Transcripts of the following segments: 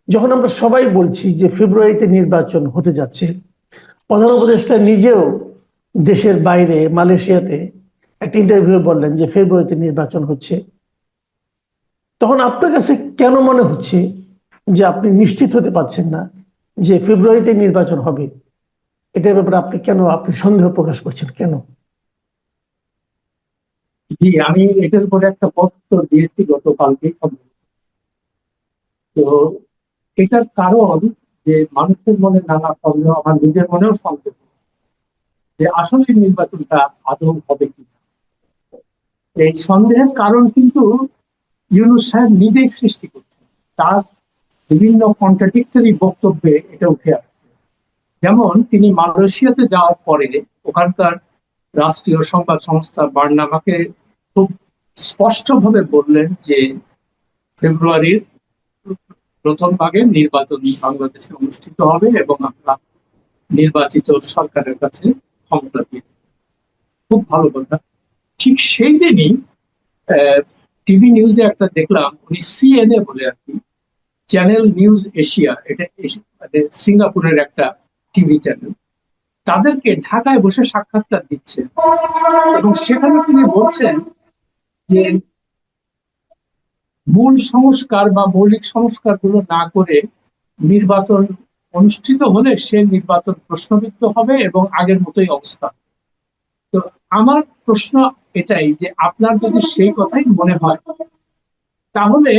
যখন আমরা সবাই বলছি যে ফেব্রুয়ারিতে নির্বাচন হতে যাচ্ছে, প্রধান উপদেষ্টা নিজেও দেশের বাইরে মালয়েশিয়াতে একটা ইন্টারভিউ বললেন যে ফেব্রুয়ারিতে নির্বাচন হচ্ছে, তখন আপনার কাছে কেন মনে হচ্ছে যে আপনি নিশ্চিত হতে পারছেন না যে ফেব্রুয়ারিতে নির্বাচন হবে? এটার ব্যাপারে আপনি সন্দেহ প্রকাশ করছেন কেন? জি, আমি এটার উপরে একটা পোস্ট দিয়েছি গতকালকে। তো এটার কারণ যে মানুষের মনে নানা সন্দেহ, আমার নিজের মনেও সন্দেহ যে আসলে নির্বাচনটা আদৌ হবে কিনা। এই সন্দেহের কারণ কিন্তু ইউনূস সাহেব নিজেই সৃষ্টি করছেন, তার বিভিন্ন কন্ট্রাডিক্টরি বক্তব্যে এটা উঠে আসছে। যেমন তিনি মালয়েশিয়াতে যাওয়ার পরে ওখানকার রাষ্ট্রীয় সংবাদ সংস্থা বার্নামাকে খুব স্পষ্টভাবে বললেন যে ফেব্রুয়ারির প্রথম ভাগে নির্বাচন বাংলাদেশে অনুষ্ঠিত হবে এবং আমরা নির্বাচিত সরকারের কাছে ক্ষমতা দিয়ে দেব। খুব ভালো কথা। ঠিক সেই দিনই টিভি নিউজে একটা দেখলাম, উনি সিএনএ বলে আর কি, চ্যানেল নিউজ এশিয়া, এটা মানে সিঙ্গাপুরের একটা টিভি চ্যানেল, তাদেরকে ঢাকায় বসে সাক্ষাৎকার দিচ্ছে এবং সেখানে তিনি বলছেন যে মূল সংস্কার বা মৌলিক সংস্কার গুলো না করে নির্বাচন অনুষ্ঠিত হলে সে নির্বাচন প্রশ্নবিদ্ধ হবে এবং আগের মতোই অবস্থা। তো আমার প্রশ্ন এটাই যে আপনার যদি সেই কথাই মনে হয়, তাহলে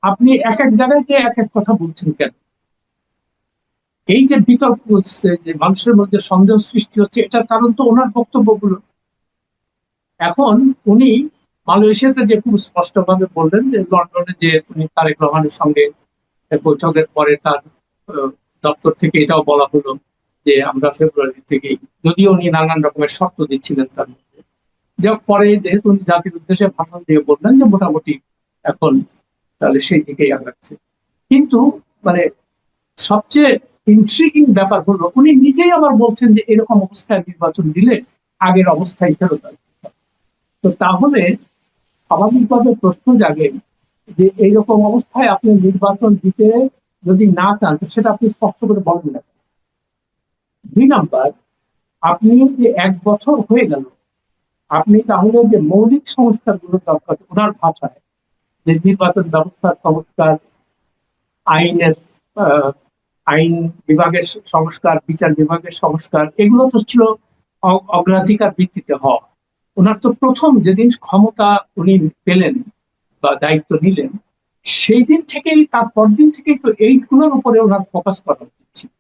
আপনি এক এক জায়গায় যে এক এক কথা বলছেন কেন? এই যে বিতর্ক হচ্ছে, যে মানুষের মধ্যে সন্দেহ সৃষ্টি হচ্ছে, এটার কারণ তো ওনার বক্তব্যগুলো। এখন উনি মালয়েশিয়াতে যে খুব স্পষ্ট ভাবে বললেন যে লন্ডনে যে উনি তারেক রহমানের সঙ্গে বৈঠকের পরে তার দপ্তর থেকে এটাও বলা হলো যে আমরা ফেব্রুয়ারি থেকেই, যদিও উনি নানান রকমের শর্ত দিচ্ছিলেন তার মধ্যে, যা পরে যেহেতু উনি জাতির উদ্দেশ্যে ভাষণ দিয়ে বললেন যে মোটামুটি এখন তাহলে সেই দিকেই আগাচ্ছে। কিন্তু মানে সবচেয়ে ইন্ট্রিগিং ব্যাপার হলো উনি নিজেই আবার বলছেন যে এরকম অবস্থায় নির্বাচন দিলে আগের অবস্থায় ফেরত আসবে। তো তাহলে স্বাভাবিকভাবে প্রশ্ন জাগে যে এইরকম অবস্থায় আপনি নির্বাচন দিতে যদি না চান, সেটা আপনি স্পষ্ট করে বলেন না। দুই নাম্বার, আপনি যে 1 বছর হয়ে গেল, আপনি তাহলে যে মৌলিক সংস্কার গুলো দরকার ওনার ভাষায়, যে নির্বাচন ব্যবস্থার সংস্কার, আইনের আইন বিভাগের সংস্কার, বিচার বিভাগের সংস্কার, এগুলো তো ছিল অগ্রাধিকার ভিত্তিতে হওয়া। ওনার তো প্রথম যেদিন ক্ষমতা উনি পেলেন বা দায়িত্ব নিলেন, সেই দিন থেকেই, তার পরদিন থেকেই তো এইগুলোর উপরে ওনার ফোকাস করা উচিত।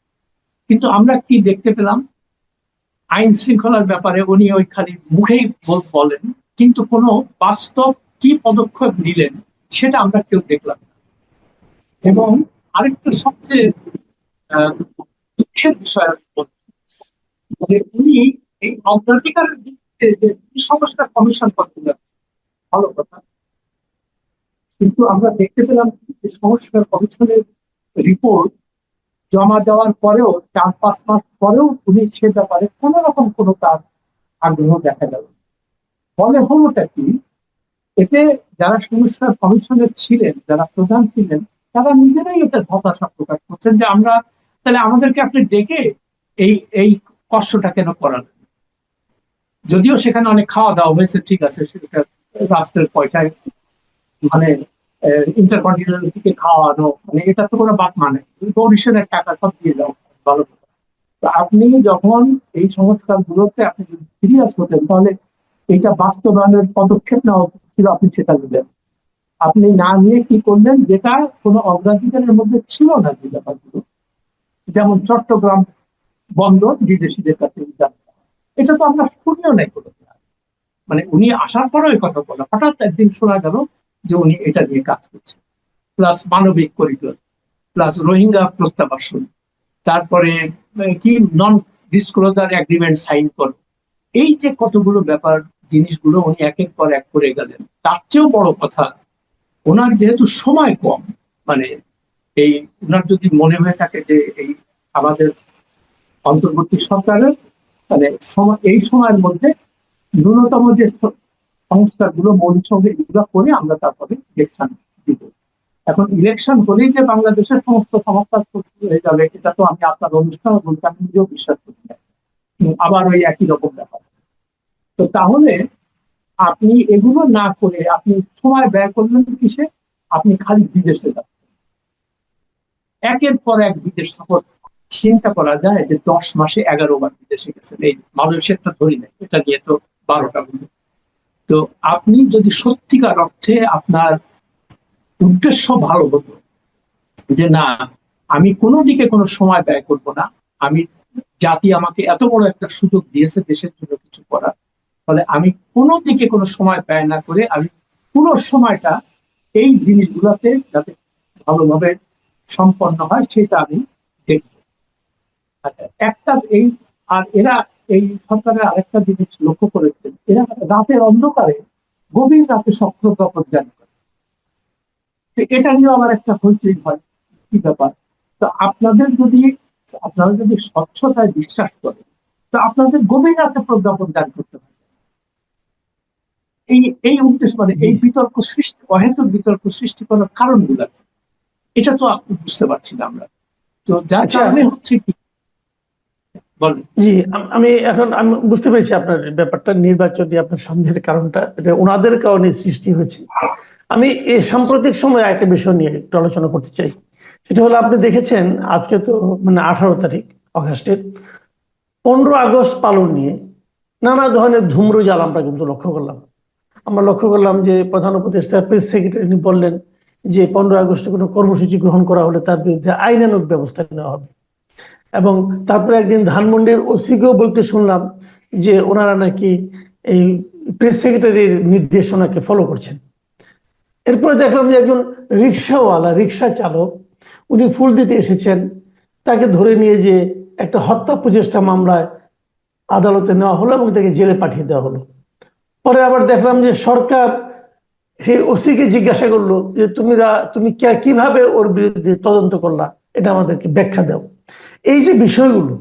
কিন্তু আমরা কি দেখতে পেলাম? আইন শৃঙ্খলার ব্যাপারে উনি ওই খালি মুখেই বলেন, কিন্তু কোনো বাস্তব কি পদক্ষেপ নিলেন সেটা আমরা কেউ দেখলাম না। এবং আরেকটা সবচেয়ে দুঃখের বিষয় যে উনি এই অগ্রাধিকারের দিকে যে সংস্কার কমিশন করতে যাচ্ছেন, ভালো কথা, কিন্তু আমরা দেখতে পেলাম যে সংস্কার কমিশনের রিপোর্ট জমা দেওয়ার পরেও 4-5 মাস পরেও উনি সে ব্যাপারে কোন রকম কোনো তার আগ্রহ দেখা গেল। ফলে হলোটা কি? এতে যারা সংস্কার কমিশনের ছিলেন, যারা প্রধান ছিলেন, তারা নিজেরাই এটা হতাশা প্রকাশ করছেন যে আমরা তাহলে আমাদেরকে আপনি ডেকে এই এই কষ্টটা কেন করালেন? যদিও সেখানে অনেক খাওয়া দাওয়া হয়েছে, ঠিক আছে, সেটা রাষ্ট্রের পয়সায়, মানে ইন্টারকন্টিনেন্টাল থেকে খাওয়ানো, মানে এটা তো কোনো বাপ মানে ডোনেশনের টাকা সব দিয়ে দাও, ভালো কথা। তো আপনি যখন এই সংস্কার গুলোতে আপনি যদি সিরিয়াস হতেন, তাহলে এটা বাস্তবায়নের পদক্ষেপ নেওয়া ছিল, আপনি সেটা নিলেন। আপনি না নিয়ে কি করলেন, যেটা কোনো অগ্রাধিকারের মধ্যে ছিল না যে ব্যাপারগুলো, যেমন চট্টগ্রাম বন্দর বিদেশিদের কাছে এটা তো আমরা শুনিও নাই কোনো। মানে উনি আসার পরেও এই কথা বলা, হঠাৎ একদিন শোনা গেল যে উনি এটা নিয়ে কাজ করছেন। প্লাস মানবিক করিডোর, প্লাস রোহিঙ্গা প্রত্যাবাসন, তারপরে কি নন ডিসক্লোজার এগ্রিমেন্ট সাইন করো, এই যে কতগুলো ব্যাপার, জিনিসগুলো উনি একের পর এক করে গেলেন। তার চেয়েও বড় কথা, ওনার যেহেতু সময় কম, মানে এই ওনার যদি মনে হয়ে থাকে যে এই আমাদের অন্তর্বর্তী সরকারের মানে এই সময়ের মধ্যে ন্যূনতম যে সংস্কারগুলো, মৌলিক সংস্কার, এগুলো করে আমরা তারপরে ইলেকশন দিব, এখন ইলেকশন হলেই যে বাংলাদেশের সমস্ত সমস্যা শুরু হয়ে যাবে, এটা তো আমি আপনার অনুষ্ঠানে বলতে আমি নিজেও বিশ্বাস করি না। আবার ওই একই রকম ব্যাপার। তো তাহলে আপনি এগুলো না করে আপনি সময় ব্যয় করলেন কিসে? আপনি খালি বিদেশে যাচ্ছেন, একের পর এক বিদেশ সফর। চিন্তা করা যায় যে 10 মাসে 11 বার বিদেশে গেছেন। এই মালয়েশিয়াটা ধরি না, এটা নিয়ে তো 12টা বলি। তো আপনি যদি সত্যিকার অর্থে আপনার উদ্দেশ্য ভালো হতো যে না, আমি কোনো দিকে কোনো সময় ব্যয় করব না, আমি জাতি আমাকে এত বড় একটা সুযোগ দিয়েছে দেশের জন্য কিছু করার, ফলে আমি কোনো দিকে কোনো সময় ব্যয় না করে আমি পুরো সময়টা এই জিনিসগুলোতে যাতে ভালোভাবে সম্পন্ন হয় সেটা আমি দেখব। একটা এই আর এরা এই সরকারের আরেকটা জিনিস লক্ষ্য করেছেন, এরা রাতের অন্ধকারে গভীর রাতে সক্রিয়তা প্রদান করে। এটা নিয়ে আমার একটা হইচই হয়, কি ব্যাপার? তো আপনারা যদি স্বচ্ছতায় বিশ্বাস করেন, তো আপনাদের গভীর রাতে প্রজ্ঞাপন দান করতে হবে। এই এই উদ্দেশ্য মানে এই বিতর্ক সৃষ্টি, অহেতুক বিতর্ক সৃষ্টি করার কারণগুলো কি? এটা তো আপনি বুঝতে পারছি না আমরা। তো যার কারণে হচ্ছে কি বলেন। জি, আমি বুঝতে পেরেছি আপনার ব্যাপারটা, নির্বাচন নিয়ে আপনার সন্দেহের কারণটা এটা ওনাদের কারণে সৃষ্টি হয়েছে। আমি এই সাম্প্রতিক সময়ে একটা বিষয় নিয়ে একটু আলোচনা করতে চাই। সেটা হলো, আপনি দেখেছেন আজকে তো মানে 18 তারিখ অগাস্টের, 15 আগস্ট পালন নিয়ে নানা ধরনের ধূম্রজাল আমরা কিন্তু লক্ষ্য করলাম। আমরা লক্ষ্য করলাম যে প্রধান উপদেষ্টা প্রেস সেক্রেটারি বললেন যে 15 আগস্টে কোনো কর্মসূচি গ্রহণ করা হলে তার বিরুদ্ধে আইনানুগ ব্যবস্থা নেওয়া হবে। এবং তারপরে একদিন ধানমন্ডির ওসিকেও বলতে শুনলাম যে ওনারা নাকি এই প্রেস সেক্রেটারির নির্দেশনাকে ফলো করছেন। এরপরে দেখলাম যে একজন রিক্সাওয়ালা, রিক্সা চালক, উনি ফুল দিতে এসেছেন, তাকে ধরে নিয়ে যে একটা হত্যা প্রচেষ্টা মামলায় আদালতে নেওয়া হলো এবং তাকে জেলে পাঠিয়ে দেওয়া হলো। পরে আবার দেখলাম যে সরকার সেই ওসিকে জিজ্ঞাসা করলো যে তুমি কিভাবে ওর বিরুদ্ধে তদন্ত করলা, এটা আমাদেরকে ব্যাখ্যা দাও। এই যে বিষয়গুলো,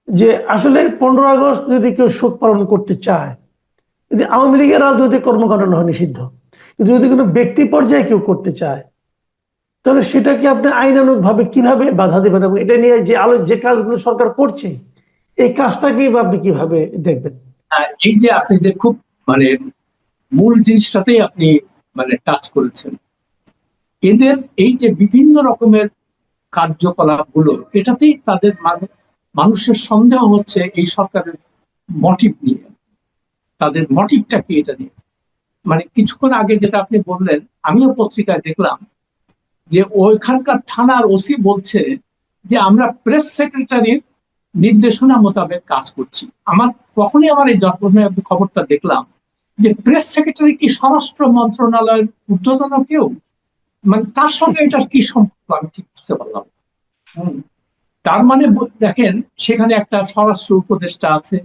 যে আসলে 15 আগস্ট যদি কেউ শোক পালন করতে চায়, যদি আওয়ামী লীগের রাজনৈতিক কর্মকাণ্ড হয় নিষিদ্ধ, কিন্তু যদি কোনো ব্যক্তি পর্যায়ে কেউ করতে চায়, তাহলে সেটাকে আপনি আইনানুগ ভাবে কিভাবে বাধা দেবেন? এবং এটা নিয়ে যে কাজগুলো সরকার করছে, এই কাজটাকে আপনি কিভাবে দেখবেন? এই যে আপনি যে খুব মানে মূল জিনিসটাতেই আপনি মানে টাচ করেছেন, এদের এই যে বিভিন্ন রকমের কার্যকলাপ গুলো, এটাতেই তাদের মানুষের সন্দেহ হচ্ছে এই সরকারের মোটিভ নিয়ে। তাদের মোটিভটা কি এটা নিয়ে? মানে কিছুক্ষণ আগে যেটা আপনি বললেন, আমিও পত্রিকায় দেখলাম যে ওইখানকার থানার ওসি বলছে যে আমরা প্রেস সেক্রেটারির নির্দেশনা মোতাবেক কাজ করছি। তখনই আমার এই যখনই খবরটা দেখলাম যে প্রেস সেক্রেটারি কি স্বরাষ্ট্র মন্ত্রণালয়ের ঊর্ধ্বতন কেউ, মানে তার সঙ্গে এটার কি সম্পর্ক আমি ঠিক বুঝতে পারলাম। তার মানে দেখেন, সেখানে একটা স্বরাষ্ট্র উপদেষ্টা আছে,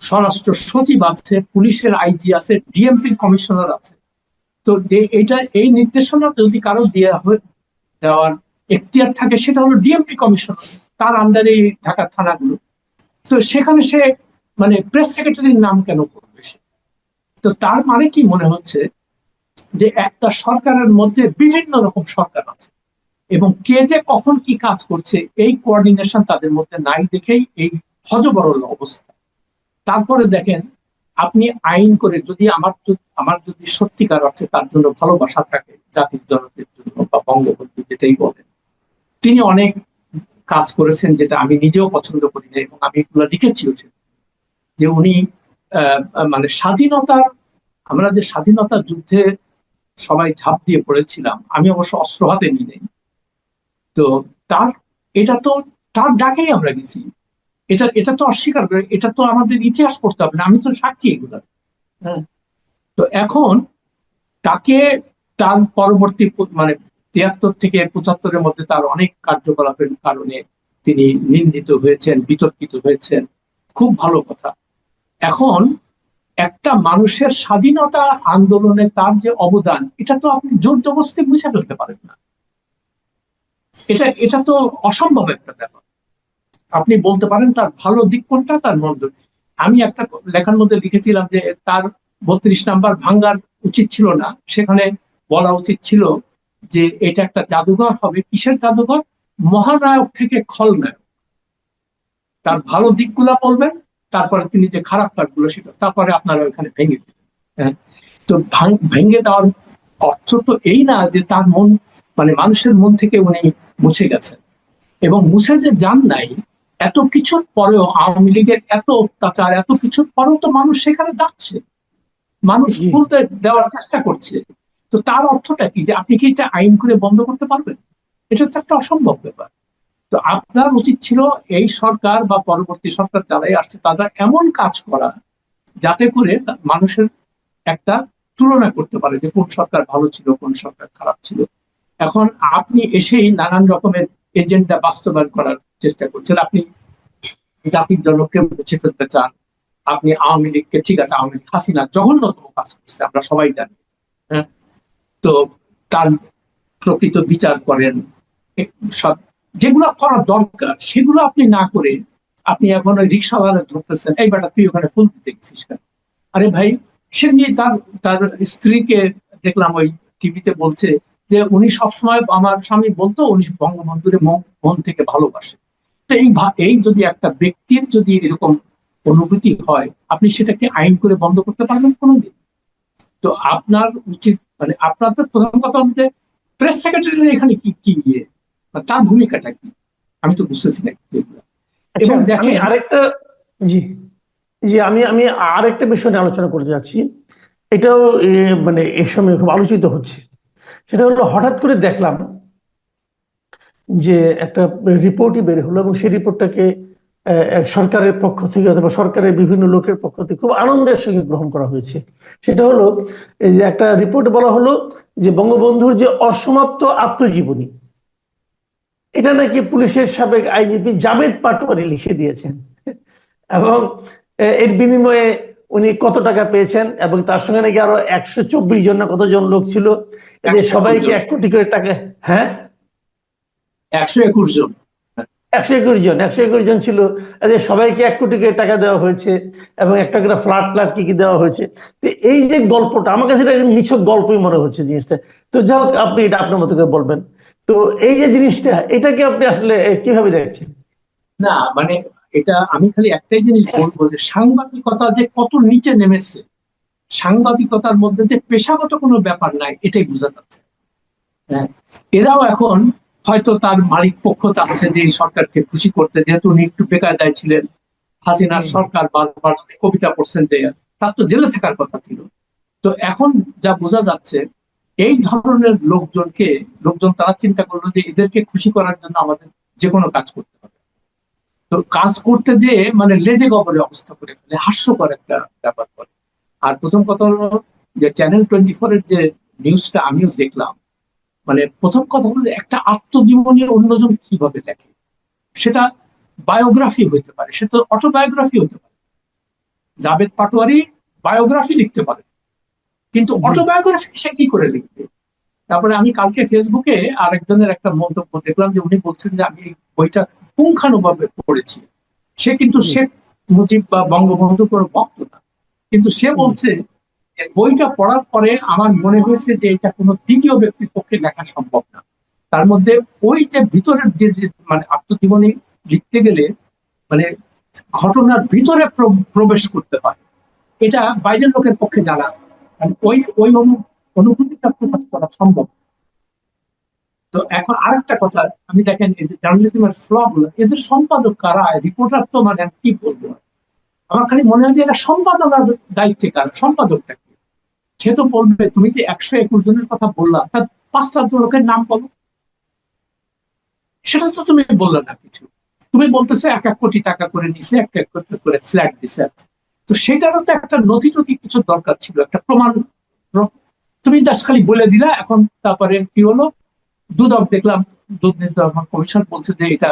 স্বরাষ্ট্র সচিব আছে, পুলিশের আইজি আছে, ডিএমপি কমিশনার আছে। তো যে এই নির্দেশনা যদি কারো দেওয়ার এখতিয়ার থাকে, সেটা হলো ডিএমপি কমিশনার, তার আন্ডারে ঢাকার থানাগুলো। তো সেখানে সে মানে প্রেস সেক্রেটারির নাম কেন করবে? তো তার মানে কি মনে হচ্ছে যে একটা সরকারের মধ্যে বিভিন্ন রকম সরকার আছে এবং কে যে কখন কি কাজ করছে এই কোঅর্ডিনেশন তাদের মধ্যে নাই, দেখেই এই হযবরল অবস্থা। তারপরে দেখেন, আপনি আইন করে যদি আমার যদি সত্যিকার অর্থে তার জন্য ভালোবাসা থাকে, জাতির জনকের জন্য বা বঙ্গবন্ধু যেটাই বলেন, তিনি অনেক কাজ করেছেন যেটা আমি নিজেও পছন্দ করি না এবং আমি এগুলো লিখেছিও, যে উনি মানে আমরা যে স্বাধীনতার যুদ্ধে সবাই ঝাঁপ দিয়ে পড়েছিলাম, আমি অবশ্য অস্ত্র হাতে নিই নাই, তো এটা তো তার ডাকেই আমরা গেছি। এটা তো অস্বীকার করে, এটা তো আমাদের ইতিহাস পড়তে হবে না, আমি তো সাক্ষী এগুলো। তো এখন তাকে তার পরবর্তী মানে 73 থেকে 75-এর মধ্যে তার অনেক কার্যকলাপের কারণে তিনি নিন্দিত হয়েছেন, বিতর্কিত হয়েছেন, খুব ভালো কথা। এখন একটা মানুষের স্বাধীনতা আন্দোলনে তার যে অবদান, এটা তো আপনি জোর জবরদস্তি মুছে ফেলতে পারেন না। এটা তো অসম্ভব একটা ব্যাপার। আপনি বলতে পারেন তার ভালো দিক কোনটা, তার মন্দ। আমি একটা লেখার মধ্যে লিখেছিলাম যে তার 32 নাম্বার ভাঙ্গার উচিত ছিল না, সেখানে বলা উচিত ছিল যে এটা একটা জাদুঘর হবে। কিসের জাদুঘর? মহানায়ক থেকে খলনায়ক, তার ভালো দিকগুলা বলবেন, তারপরে তিনি যে খারাপ কাজগুলো সেটা, তারপরে আপনারা ওখানে ভেঙে দিবেন। হ্যাঁ, তো ভেঙে দেওয়ার অর্থ তো এই না যে তার মন, মানে মানুষের মন থেকে উনি মুছে গেছেন। এবং মুছে যে যান নাই, এত কিছুর পরেও আওয়ামী লীগের এত অত্যাচার, এত কিছুর পরেও তো মানুষ সেখানে যাচ্ছে, মানুষ জি। খুলতে দেওয়ার চেষ্টা করছে। তো তার অর্থটা কি, যে আপনি কি এটা আইন করে বন্ধ করতে পারবেন? এটা তো একটা অসম্ভব ব্যাপার। তো আপনার উচিত ছিল এই সরকার বা পরবর্তী সরকার যারাই আসছে তারা এমন কাজ করা যাতে করে মানুষের একটা তুলনা করতে পারে যে কোন সরকার ভালো ছিল, কোন সরকার খারাপ ছিল। এখন আপনি এসেই নানান রকমের এজেন্ডা বাস্তবায়ন করার চেষ্টা করছেন। আপনি জাতির জনককে মুছে ফেলতে চান, আপনি আওয়ামী লীগকে, ঠিক আছে আওয়ামী লীগ হাসিনা জঘন্যতম কাজ করছে আমরা সবাই জানি, হ্যাঁ, তো তার প্রকৃত বিচার করেন, সব যেগুলো করা দরকার সেগুলো আপনি না করে আপনি এখন ওই রিক্সাওয়ালা ধরতেছেন, এই বেটা তুই ওখানে ফুল দিতে গেছিস কেন? আরে ভাই, সে নিয়ে তার তার স্ত্রীকে দেখলাম ওই টিভিতে বলছে যে উনি সবসময়, আমার স্বামী বলতো উনি বঙ্গবন্ধুরে মন থেকে ভালোবাসে। তো এই যদি একটা ব্যক্তির যদি এরকম অনুভূতি হয়, আপনি সেটাকে আইন করে বন্ধ করতে পারবেন কোনোদিন? তো আপনার উচিত, মানে আপনার তো প্রথম কথা হচ্ছে প্রেস সেক্রেটারি এখানে কি কি ইয়ে, মানে তার ভূমিকাটা কি, আমি তো বুঝতেছি না কিছু এগুলো। আচ্ছা, এবং আমি দেখেন, আরেকটা, জি, জি, আমি আমি আরেকটা বিষয় নিয়ে আলোচনা করতে যাচ্ছি। এটাও মানে এর সময় খুব আলোচিত হচ্ছে। সেটা হলো, হঠাৎ করে দেখলাম যে একটা রিপোর্টই বের হলো, এবং সেই রিপোর্টটাকে সরকারের পক্ষ থেকে অথবা সরকারের বিভিন্ন লোকের পক্ষ থেকে খুব আনন্দের সঙ্গে গ্রহণ করা হয়েছে। সেটা হলো, এই যে একটা রিপোর্ট বলা হলো যে বঙ্গবন্ধুর যে অসমাপ্ত আত্মজীবনী, এটা নাকি পুলিশের সাবেক আইজিপি জাভেদ পাটোয়ারি লিখে দিয়েছেন। এবং এর বিনিময়ে উনি কত টাকা পেয়েছেন, এবং তার সঙ্গে নাকি আরো 124 জন না কতজন লোক ছিল, এদের 121 সবাইকে জন, 1 কোটি করে টাকা। হ্যাঁ, 121 জন। 121 জন ছিল, এদের সবাইকে 1 কোটি করে টাকা দেওয়া হয়েছে, এবং একটা করে ফ্ল্যাট ফ্ল্যাট কি কি দেওয়া হয়েছে। তো এই যে গল্পটা, আমার কাছে এটা নিছক গল্পই মনে হচ্ছে জিনিসটা। তো যাই হোক, আপনি এটা আপনার মতো করে বলবেন। তো এই যে জিনিসটা, এটাকে আপনি আসলে কিভাবে দেখছেন? না মানে, এটা আমি খালি একটাই জিনিস বলবো যে সাংবাদিকতা যে কত নিচে নেমেছে, সাংবাদিকতার মধ্যে যে পেশাগত কোনো ব্যাপার নাই এটাই বোঝা যাচ্ছে। হ্যাঁ, এরাও এখন হয়তো তার মালিক পক্ষ চাচ্ছে যে এই সরকারকে খুশি করতে, যেহেতু উনি একটু বেকায়দায় ছিলেন, হাসিনার হুম। সরকার বারবার কবিতা পড়ছেন যে তার তো জেলে থাকার কথা ছিল। তো এখন যা বোঝা যাচ্ছে, এই ধরনের লোকজন তারা চিন্তা করলো যে এদেরকে খুশি করার জন্য আমাদের যে কোনো কাজ করতে হবে। তো কাজ করতে যে মানে লেজে গবরে অবস্থা করে ফেলে, হাস্যকর একটা ব্যাপার করে। আর প্রথম কথা হলো যে চ্যানেল 24 এর যে নিউজটা আমিও দেখলাম, মানে প্রথম কথা হলো যে একটা আত্মজীবনী অন্যজন কিভাবে লেখে, সেটা বায়োগ্রাফি হইতে পারে, সেটা অটোবায়োগ্রাফি হতে পারে। জাভেদ পাটোয়ারি বায়োগ্রাফি লিখতে পারে, কিন্তু জি। অটোবায়োগ্রাফি সে কি করে লিখবে? তারপরে আমি কালকে ফেসবুকে আরেকজনের একটা মন্তব্য দেখলাম যে উনি বলছেন যে আমি এই বইটা পুঙ্খানুভাবে পড়েছি। সে কিন্তু জি। শেখ মুজিব বা বঙ্গবন্ধু কোনো ভক্ত না, কিন্তু সে জি। বলছে যে বইটা পড়ার পরে আমার মনে হয়েছে যে এটা কোনো দ্বিতীয় ব্যক্তির পক্ষে লেখা সম্ভব না। তার মধ্যে ওই যে ভিতরের যে মানে আত্মজীবনী লিখতে গেলে মানে ঘটনার ভিতরে প্রবেশ করতে হয়, এটা বাইরের লোকের পক্ষে জানা, মানে ওই ওই অনুভূতিটা প্রকাশ করা সম্ভব। তো এখন আরেকটা কথা, আমি দেখেন এই যে জার্নালিজমের ফ্ল গুলো, এদের সম্পাদক কারা, রিপোর্টার তো মানে আমি কি বলবো, আমার খালি মনে হয় যে এটা সম্পাদনার দায়িত্বে কার, সম্পাদকটা কি? সে তো বলবে তুমি যে 121 জনের কথা বললা তার 5টা লোকের নাম বলো, সেটা তো তুমি বললে না কিছু। তুমি বলতেছো 1 1 কোটি টাকা করে নিছে, 1 1 কোটি করে ফ্ল্যাট দিছে। তো সেটারও তো একটা নথি টথি কিছু দরকার ছিল, একটা প্রমাণ। তুমি জাস্ট খালি বলে দিলা। এখন তারপরে কি হলো, দুদক দেখলাম, দুর্নীতি দমন কমিশন বলছে যে এটা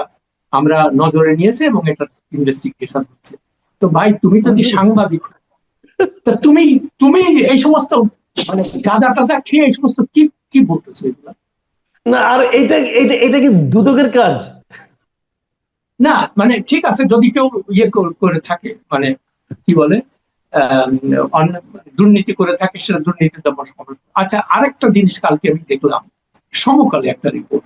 আমরা নজরে নিয়েছে এবং এটা ইনভেস্টিগেশন হচ্ছে। তো ভাই তুমি যদি সাংবাদিক, তা তুমি তুমি এই সমস্ত মানে গাঁজা টাজা খেয়ে এই সমস্ত কি কি বলতেছো এগুলা? না, আর এটা এটা এটা কি দুদকের কাজ? না মানে ঠিক আছে, যদি কেউ ইয়ে করে থাকে, মানে কি বলে, দুর্নীতি করে থাকে, সেটা দুর্নীতি দমন কমিশন। আচ্ছা, আরেকটা জিনিস কালকে আমি দেখলাম সমকালে একটা রিপোর্ট।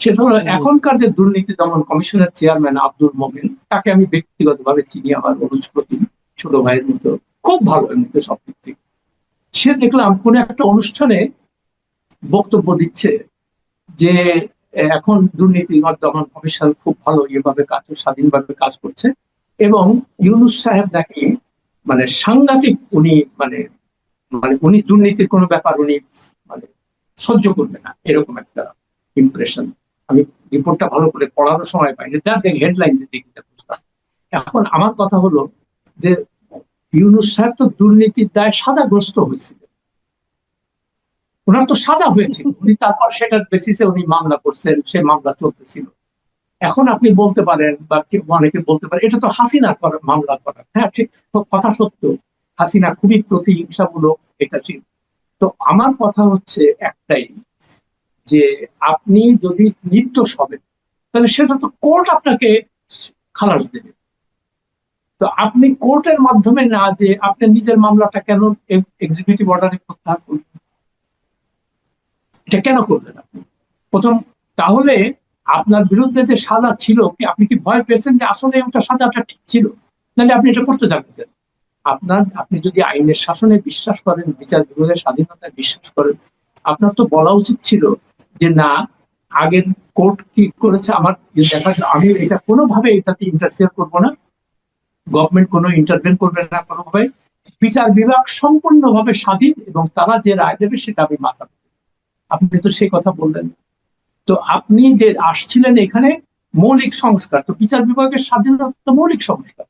সেটা হলো এখনকার যে দুর্নীতি দমন কমিশনের চেয়ারম্যান আব্দুল মোমেন, তাকে আমি ব্যক্তিগতভাবে চিনি, আমার অনুজ প্রতিম, ছোট ভাইয়ের মতো, খুব ভালো এমনিতে সব দিক থেকে। সে দেখলাম কোন একটা অনুষ্ঠানে বক্তব্য দিচ্ছে যে এখন দুর্নীতি দমন কমিশন খুব ভালো এভাবে কাজ, স্বাধীনভাবে কাজ করছে, এবং ইউনূস সাহেব নাকি মানে সাংঘাতিক, উনি মানে মানে উনি দুর্নীতির কোনো ব্যাপার উনি মানে সহ্য করবে না, এরকম একটা ইমপ্রেশন। আমি রিপোর্টটা ভালো করে পড়ানোর সময় পাইনি, যা দেখে হেডলাইন দেখতে বুঝলাম। এখন আমার কথা হলো যে ইউনূস সাহেব তো দুর্নীতির দায়ে সাজাগ্রস্ত হয়েছিল, ওনার তো সাজা হয়েছিল, উনি তারপর সেটার বেসিসে উনি মামলা করছেন, সে মামলা চলতেছিল। এখন আপনি বলতে পারেন বা অনেকে বলতে পারে এটা তো হাসিনা মামলা করা, হ্যাঁ ঠিক, কথা সত্য, হাসিনা খুবই প্রতিহিংসামূলক, এটা ঠিক। তো আমার কথা হচ্ছে একটাই, যে আপনি যদি নির্দোষ হবেন তাহলে সেটা তো কোর্ট আপনাকে খালাস দেবে। তো আপনি কোর্টের মাধ্যমে না, যে আপনি নিজের মামলাটা কেন এক্সিকিউটিভ অর্ডারে প্রত্যাহার করবেন, এটা কেন করলেন আপনি প্রথম? তাহলে আপনার বিরুদ্ধে যে সাজা ছিল, আপনি কি ভয় পেয়েছেন যে আসলে ওটা সাজাটা ঠিক ছিল? নাহলে আপনি এটা করতে যাবেন। আপনি যদি আইনের শাসনে বিশ্বাস করেন, বিচার বিভাগের স্বাধীনতায় বিশ্বাস করেন, আপনার তো বলা উচিত ছিল যে না, আগের কোর্ট কি করেছে আমার দেখা, আমি এটা কোনোভাবে এটাতে ইন্টারফেয়ার করবো না, গভর্নমেন্ট কোনো ইন্টারভেন করবে না কোনোভাবে, বিচার বিভাগ সম্পূর্ণভাবে স্বাধীন এবং তারা যে রায় দেবে সেটা আমি মাথা দেব। আপনি তো সেই কথা বললেন। তো আপনি যে আসছিলেন এখানে মৌলিক সংস্কার, তো বিচার বিভাগের স্বাধীনতা তো মৌলিক সংস্কার,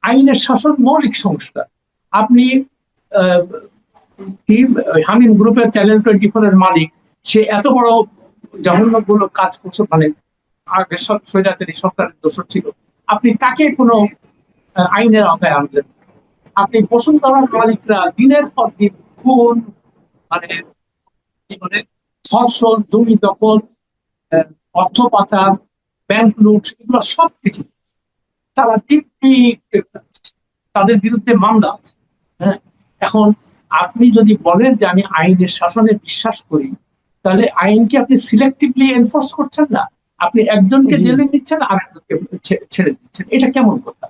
আইনের শাসন মৌলিক সংস্কার। আপনি হামিম গ্রুপের চ্যানেল 24 এর মালিক, সে এত বড় জঘন্যগুলো কাজ করছে, মানে আগে স্বৈরাচারী সরকারের দোষর ছিল, আপনি তাকে কোনো আইনের আওতায় আনলেন? আপনি বসুন্ধরার মালিকরা দিনের পর দিন খুন, মানে ধর্ষণ, জমি দখল, অর্থ পাচার, ব্যাংক লুট, এগুলো সবকিছু তারা দিব্যি তাদের বিরুদ্ধে মামলা আছে। হ্যাঁ, এখন আপনি যদি বলেন যে আমি আইনের শাসনে বিশ্বাস করি, তাহলে আইনকে আপনি সিলেক্টিভলি এনফোর্স করছেন না, আপনি একজনকে জেলে নিচ্ছেন আর একজনকে ছেড়ে দিচ্ছেন, এটা কেমন কথা?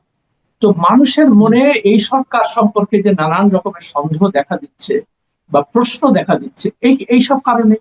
তো মানুষের মনে এই সরকার সম্পর্কে যে নানান রকমের সন্দেহ দেখা দিচ্ছে বা প্রশ্ন দেখা দিচ্ছে, এই সব কারণে